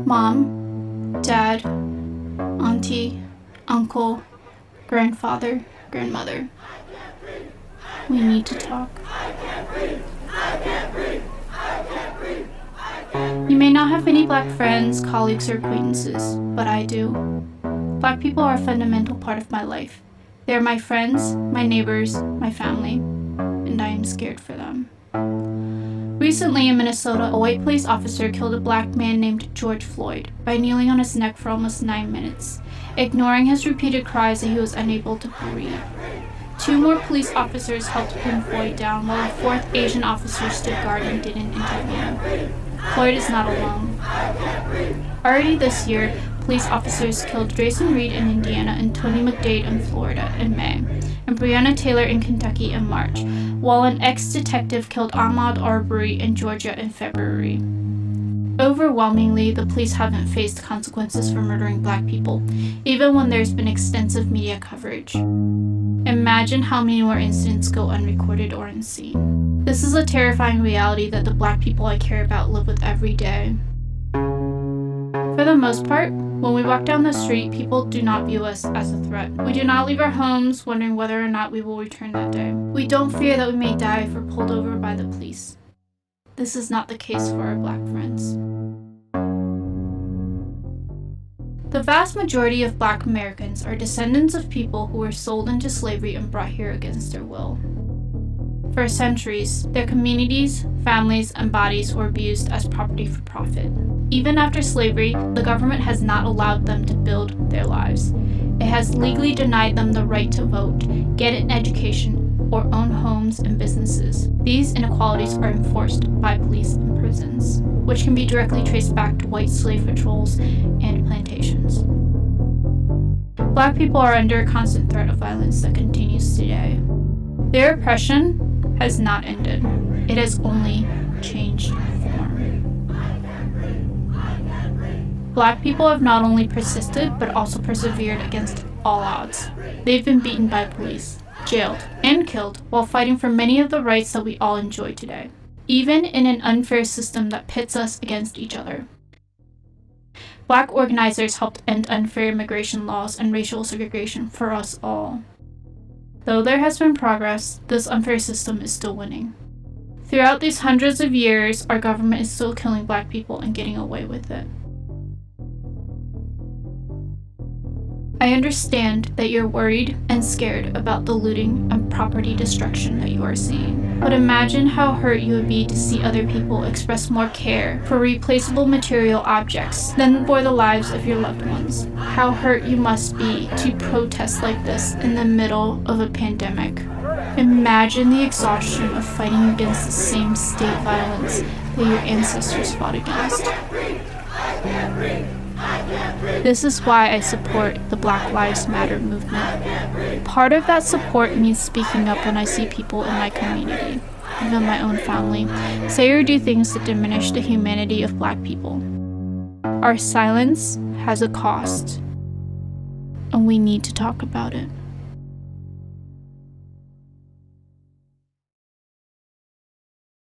Mom, Dad, Auntie, Uncle, Grandfather, Grandmother. We need to talk. You may not have any Black friends, colleagues, or acquaintances, but I do. Black people are a fundamental part of my life. They are my friends, my neighbors, my family, and I am scared for them. Recently in Minnesota, a white police officer killed a Black man named George Floyd by kneeling on his neck for almost 9 minutes, ignoring his repeated cries that he was unable to breathe. 2 more police officers helped pin Floyd down, while a 4th Asian officer stood guard and didn't intervene. Floyd is not alone. Already this year, police officers killed Drayson Reed in Indiana and Tony McDade in Florida in May, and Breonna Taylor in Kentucky in March, while an ex-detective killed Ahmaud Arbery in Georgia in February. Overwhelmingly, the police haven't faced consequences for murdering Black people, even when there's been extensive media coverage. Imagine how many more incidents go unrecorded or unseen. This is a terrifying reality that the Black people I care about live with every day. For the most part, when we walk down the street, people do not view us as a threat. We do not leave our homes wondering whether or not we will return that day. We don't fear that we may die if we're pulled over by the police. This is not the case for our Black friends. The vast majority of Black Americans are descendants of people who were sold into slavery and brought here against their will. For centuries, their communities, families, and bodies were abused as property for profit. Even after slavery, the government has not allowed them to build their lives. It has legally denied them the right to vote, get an education, or own homes and businesses. These inequalities are enforced by police and prisons, which can be directly traced back to white slave patrols and plantations. Black people are under a constant threat of violence that continues today. Their oppression has not ended. It has only changed form. Black people have not only persisted, but also persevered against all odds. They've been beaten by police, jailed, and killed while fighting for many of the rights that we all enjoy today, even in an unfair system that pits us against each other. Black organizers helped end unfair immigration laws and racial segregation for us all. Though there has been progress, this unfair system is still winning. Throughout these hundreds of years, our government is still killing Black people and getting away with it. I understand that you're worried and scared about the looting and property destruction that you are seeing. But imagine how hurt you would be to see other people express more care for replaceable material objects than for the lives of your loved ones. How hurt you must be to protest like this in the middle of a pandemic. Imagine the exhaustion of fighting against the same state violence that your ancestors fought against. This is why I support the Black Lives Matter movement. Part of that support means speaking up when I see people in my community, even my own family, say or do things that diminish the humanity of Black people. Our silence has a cost, and we need to talk about it.